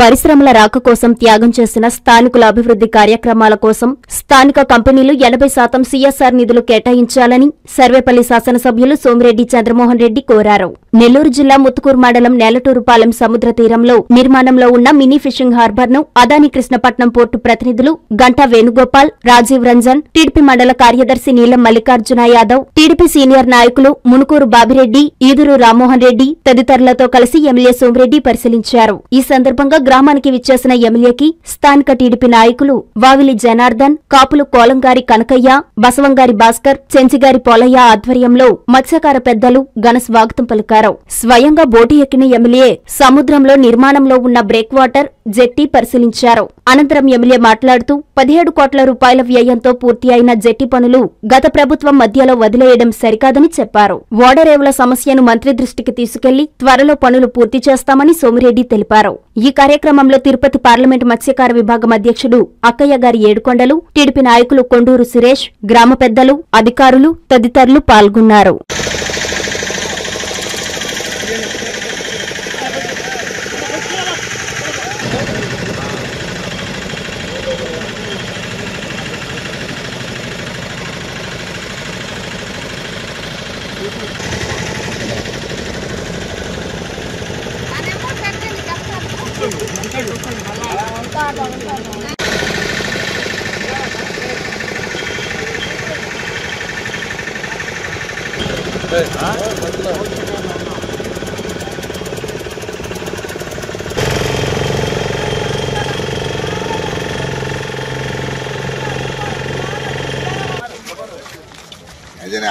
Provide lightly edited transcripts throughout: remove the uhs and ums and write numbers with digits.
పరిశ్రమల రాక కోసం త్యాగం చేసిన స్థానికుల అభివృద్ధి కార్యక్రమాల కోసం స్థానిక కంపెనీలు 80% సీఎస్ఆర్ నిధులు కేటాయించాలని సర్వేపల్లి శాసనసభ్యులు సోమిరెడ్డి చంద్రమోహన్ రెడ్డి కోరారు. నెల్లూరు జిల్లా ముత్తుకూరు మండలం నేలటూరుపాలెం సముద్ర తీరంలో నిర్మాణంలో ఉన్న మినీ ఫిషింగ్ హార్బర్ ను అదాని కృష్ణపట్నం పోర్టు ప్రతినిధులు గంటా వేణుగోపాల్, రాజీవ్ రంజన్, టీడీపీ మండల కార్యదర్శి నీలం మల్లికార్జున యాదవ్, టీడీపీ సీనియర్ నాయకులు మునుకూరు బాబిరెడ్డి, ఈదురు రామ్మోహన్ రెడ్డి తదితరులతో కలిసి ఎమ్మెల్యే సోమిరెడ్డి పరిశీలించారు. ఈ సందర్భంగా గ్రామానికి విచ్చేసిన ఎమ్మెల్యేకి స్థానిక టీడీపీ నాయకులు వావిలి జనార్దన్, కాపులు కోలంగారి కనకయ్య, బసవంగారి భాస్కర్, చెంచిగారి పోలయ్య ఆధ్వర్యంలో మత్స్యకార పెద్దలు ఘన స్వాగతం పలికారు. స్వయంగా బోటు ఎక్కిన ఎమ్మెల్యే సముద్రంలో నిర్మాణంలో ఉన్న బ్రేక్ వాటర్ జెట్టి పరిశీలించారు. అనంతరం ఎమ్మెల్యే మాట్లాడుతూ 17 కోట్ల రూపాయల వ్యయంతో పూర్తి అయిన జెట్టి పనులు గత ప్రభుత్వం మధ్యలో వదిలేయడం సరికాదని చెప్పారు. ఓడరేవుల సమస్యను మంత్రి దృష్టికి తీసుకెళ్లి త్వరలో పనులు పూర్తి చేస్తామని సోమిరెడ్డి తెలిపారు. ఈ కార్యక్రమంలో తిరుపతి పార్లమెంటు మత్స్యకార విభాగం అధ్యక్షుడు అక్కయ్య గారి ఏడుకొండలు, టీడీపీ నాయకులు కొండూరు సురేష్, గ్రామ పెద్దలు, అధికారులు తదితరులు పాల్గొన్నారు.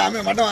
ఆమె మటమా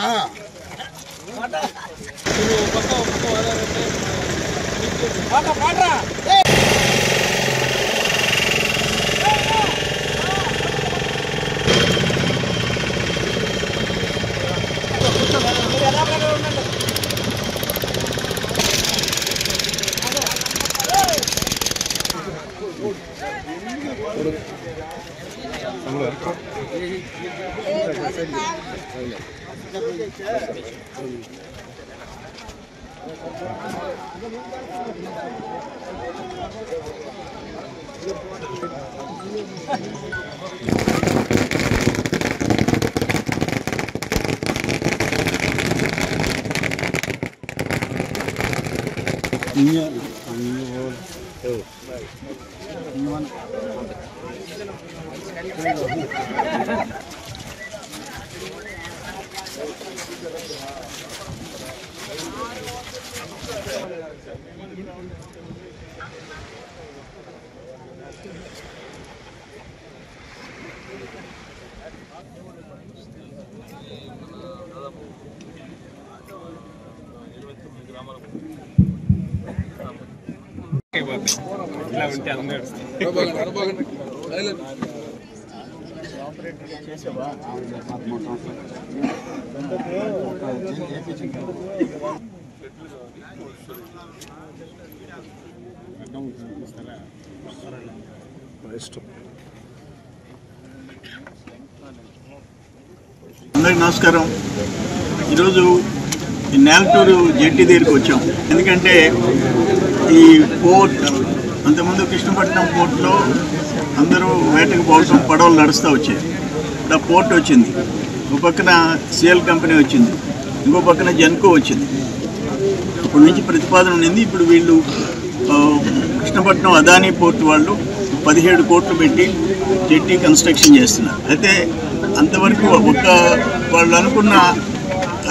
అందరికీ నమస్కారం. ఈరోజు ఈ నేలటూరు జెట్టి దగ్గరికి వచ్చాం. ఎందుకంటే ఈ పోర్ట్ అంతకుముందు కృష్ణపట్నం పోర్ట్లో అందరూ వేటకు పోవటం పడవలు నడుస్తూ వచ్చాయి. ఇక్కడ పోర్ట్ వచ్చింది, ఒక పక్కన సిఎల్ కంపెనీ వచ్చింది, ఇంకో పక్కన జెన్కో వచ్చింది. అప్పటి నుంచి ప్రతిపాదన ఉండింది. ఇప్పుడు వీళ్ళు కృష్ణపట్నం అదానీ పోర్ట్ వాళ్ళు 17 కోట్లు పెట్టి జెట్టి కన్స్ట్రక్షన్ చేస్తున్నారు. అయితే అంతవరకు వాళ్ళు అనుకున్న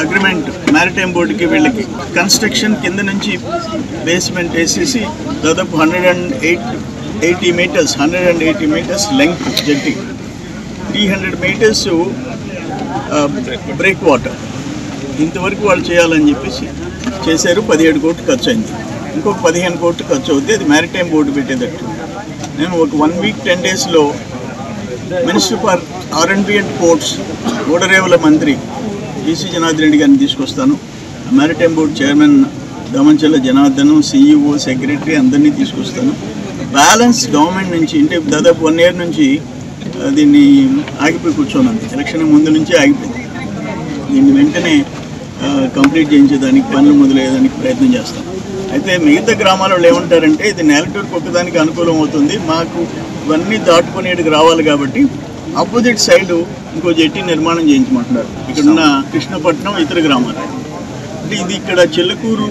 అగ్రిమెంట్ మ్యారిటైమ్ బోర్డుకి వీళ్ళకి కన్స్ట్రక్షన్ కింద నుంచి బేస్మెంట్ వేసేసి దాదాపు 180 మీటర్స్ లెంగ్త్ జెట్టి, 300 మీటర్స్ బ్రేక్ వాటర్, ఇంతవరకు వాళ్ళు చేయాలని చెప్పేసి చేశారు. 17 కోట్లు ఖర్చు అయింది. ఇంకొక 15 కోట్లు ఖర్చు అవుతుంది. అది మ్యారిటైమ్ బోర్డు పెట్టేటట్టు నేను ఒక 1 వీక్ 10 డేస్లో minister for R&B and ports ఓడరేవుల మంత్రి బీసీ జనార్దన్ రెడ్డి గారిని తీసుకొస్తాను. Maritime board chairman Damanchella Janardhan, CEO, secretary అందరినీ తీసుకొస్తాను. బ్యాలెన్స్ గవర్నమెంట్ నుంచి అంటే దాదాపు 1 year నుంచి దీన్ని ఆగిపోయి కూర్చోనుంది. ఎలక్షన్ ముందు నుంచి ఆగిపోయింది. దీన్ని వెంటనే కంప్లీట్ చేయించేదానికి పనులు మొదలయ్యేదానికి ప్రయత్నం చేస్తాం. అయితే మిగతా గ్రామాల వాళ్ళు ఏమంటారంటే ఇది నేలటూరుకు ఒక్కదానికి అనుకూలం అవుతుంది, మాకు ఇవన్నీ దాటుకొని ఇక్కడికి రావాలి కాబట్టి ఆపోజిట్ సైడ్ ఇంకో జెట్టి నిర్మాణం చేయించమంటున్నారు. ఇక్కడున్న కృష్ణపట్నం ఇతర గ్రామాలు అంటే ఇది ఇక్కడ చిల్లకూరు,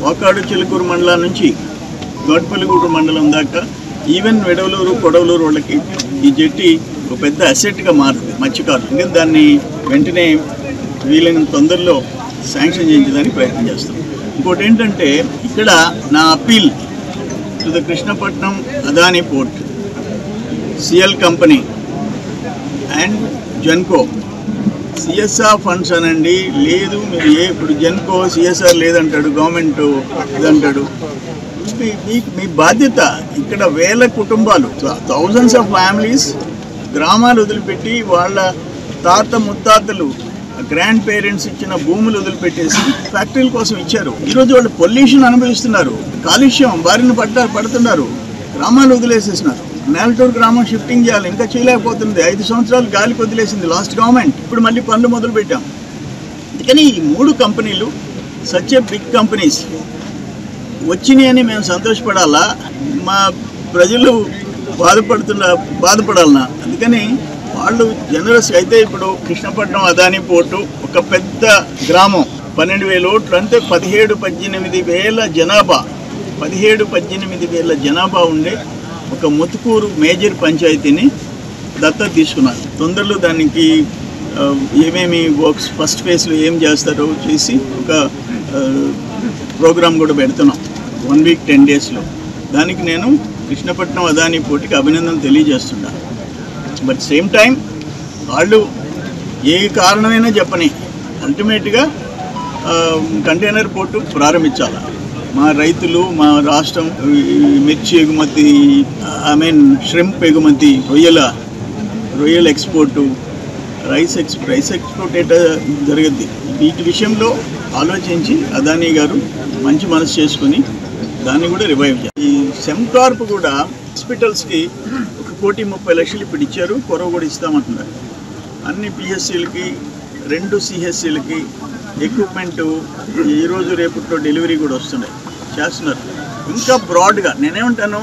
వాకాడు చిల్లకూరు మండలం నుంచి గోడ్పల్లిగూడు మండలం దాకా ఈవెన్ వెడవలూరు, కొడవలూరు వాళ్ళకి ఈ జెట్టి ఒక పెద్ద అసెట్గా మారుతుంది మత్స్యకారులు. దాన్ని వెంటనే వీలైన తొందరలో శాంక్షన్ చేయించడానికి ప్రయత్నం చేస్తాం. ఇంకోటి ఏంటంటే ఇక్కడ నా appeal to the Krishnapatnam Adani port, CL company and Genco, CSR funds అనండి, లేదు మీరు ఇప్పుడు జెన్కో సిఎస్ఆర్ లేదంటాడు, గవర్నమెంట్ ఇదంటాడు. మీ బాధ్యత. ఇక్కడ వేల కుటుంబాలు, థౌజండ్స్ ఆఫ్ ఫ్యామిలీస్ గ్రామాలు వదిలిపెట్టి వాళ్ళ తాత ముత్తాతలు గ్రాండ్ పేరెంట్స్ ఇచ్చిన భూములు వదిలిపెట్టేసి ఫ్యాక్టరీల కోసం ఇచ్చారు. ఈరోజు వాళ్ళు పొల్యూషన్ అనుభవిస్తున్నారు, కాలుష్యం బారిన పడుతున్నారు, గ్రామాలు వదిలేసేసినారు. నేలటూరు గ్రామం షిఫ్టింగ్ చేయాలి, ఇంకా చేయలేకపోతుంది. 5 సంవత్సరాలు గాలికి వదిలేసింది లాస్ట్ గవర్నమెంట్. ఇప్పుడు మళ్ళీ పనులు మొదలు పెట్టాం. కానీ ఈ 3 కంపెనీలు సచ్ ఏ బిగ్ కంపెనీస్ వచ్చినాయని మేము సంతోషపడాలా, మా ప్రజలు బాధపడాలన్నా? అందుకని వాళ్ళు జనరస్ అయితే ఇప్పుడు కృష్ణపట్నం అదానీ పోర్టు ఒక పెద్ద గ్రామం, 12,000 ఓట్లు అంటే 17-18,000 జనాభా, 17-18,000 జనాభా ఉండే ఒక ముతుకూరు మేజర్ పంచాయతీని దత్తత తీసుకున్నారు. తొందరలో దానికి ఏమేమి వర్క్స్ ఫస్ట్ ఫేజ్లో ఏం చేస్తారో చేసి ఒక ప్రోగ్రామ్ కూడా పెడుతున్నాం 1 వీక్ 10 డేస్లో. దానికి నేను కృష్ణపట్నం అదానీ పోర్టుకి అభినందనలు తెలియజేస్తున్నాను. బట్ సేమ్ టైం వాళ్ళు ఏ కారణమైనా చెప్పని అల్టిమేట్గా కంటైనర్ పోర్టు ప్రారంభించాలి. మా రైతులు, మా రాష్ట్రం మిర్చి ఎగుమతి, ష్రింప్ ఎగుమతి, రొయ్యల ఎక్స్పోర్టు, రైస్ ఎక్స్పోర్ట్ ఎట్లా జరుగుద్ది, వీటి విషయంలో ఆలోచించి అదానీ గారు మంచి మనసు చేసుకుని దాన్ని కూడా రివైవ్ చేయాలి. ఈ సెమ్కార్ప్ కూడా హాస్పిటల్స్కి 1,30,00,000 ఇప్పుడు ఇచ్చారు, కొరవ కూడా ఇస్తామంటున్నారు. అన్ని పిఎస్సీలకి 2 సిహెచ్సీలకి ఎక్విప్మెంటు ఈరోజు రేపట్లో డెలివరీ కూడా వస్తున్నాయి, చేస్తున్నారు. ఇంకా బ్రాడ్గా నేనేమంటాను,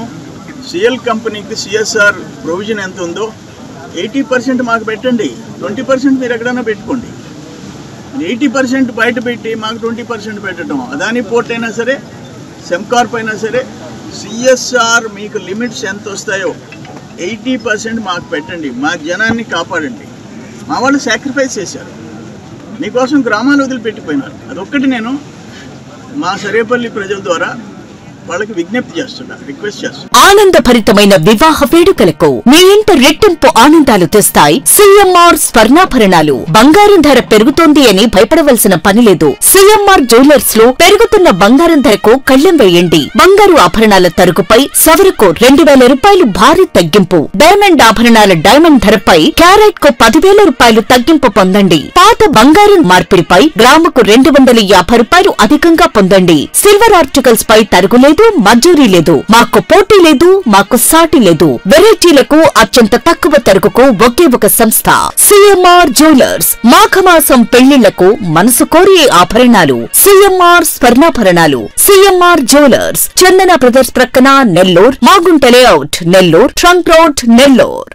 సిఎల్ కంపెనీకి సిఎస్ఆర్ ప్రొవిజన్ ఎంత ఉందో 80% మాకు పెట్టండి, 20% మీరు ఎక్కడైనా పెట్టుకోండి. 80% బయట పెట్టి మాకు 20% పెట్టడం. అదానీ పోర్ట్ అయినా సరే, సెమ్కార్ప్ అయినా సరే, సిఎస్ఆర్ మీకు లిమిట్స్ ఎంత వస్తాయో 80% మాకు పెట్టండి, మా జనాన్ని కాపాడండి. మా వాళ్ళు సాక్రిఫైస్ చేశారు, మీకోసం గ్రామాలు వదిలిపెట్టిపోయినారు. అదొక్కటి నేను మా సరేపల్లి ప్రజల ద్వారా వాళ్ళకి విజ్ఞప్తి చేస్తున్నా, రిక్వెస్ట్ చేస్తున్నా. ఆనందభరితమైన వివాహ వేడుకలకు మీ ఇంట రెట్టింపు ఆనందాలు తెస్తాయి సిఎంఆర్ స్వర్ణాభరణాలు. బంగారం ధర పెరుగుతోంది అని భయపడవలసిన పని లేదు. సిఎంఆర్ జ్యువెలర్స్ లో పెరుగుతున్న బంగారం ధరకు కళ్లెం వేయండి. బంగారు ఆభరణాల తరుగుపై సవరకు 2,000 రూపాయలు భారీ తగ్గింపు. డైమండ్ ఆభరణాల డైమండ్ ధరపై క్యారెట్ కు 10,000 రూపాయలు తగ్గింపు పొందండి. పాత బంగారం మార్పిడిపై గ్రాముకు 250 రూపాయలు అధికంగా పొందండి. సిల్వర్ ఆర్టికల్స్ పై తరుగులేదు, మజూరీ లేదు. మాకు పోటీ లేదు, మాకు సాటి లేదు. వెరైటీలకు అత్యంత తక్కువ తరుగుకు ఒకే ఒక సంస్థ సిఎంఆర్ జ్యువెలర్స్. మాఘమాసం పెళ్లిళ్లకు మనసు కోరే ఆభరణాలు సిఎంఆర్ స్వర్ణాభరణాలు. సిఎంఆర్ జ్యువెలర్స్, చందన బ్రదర్స్ ప్రక్కన Nellore, Magunta layout Nellore, trunk road Nellore.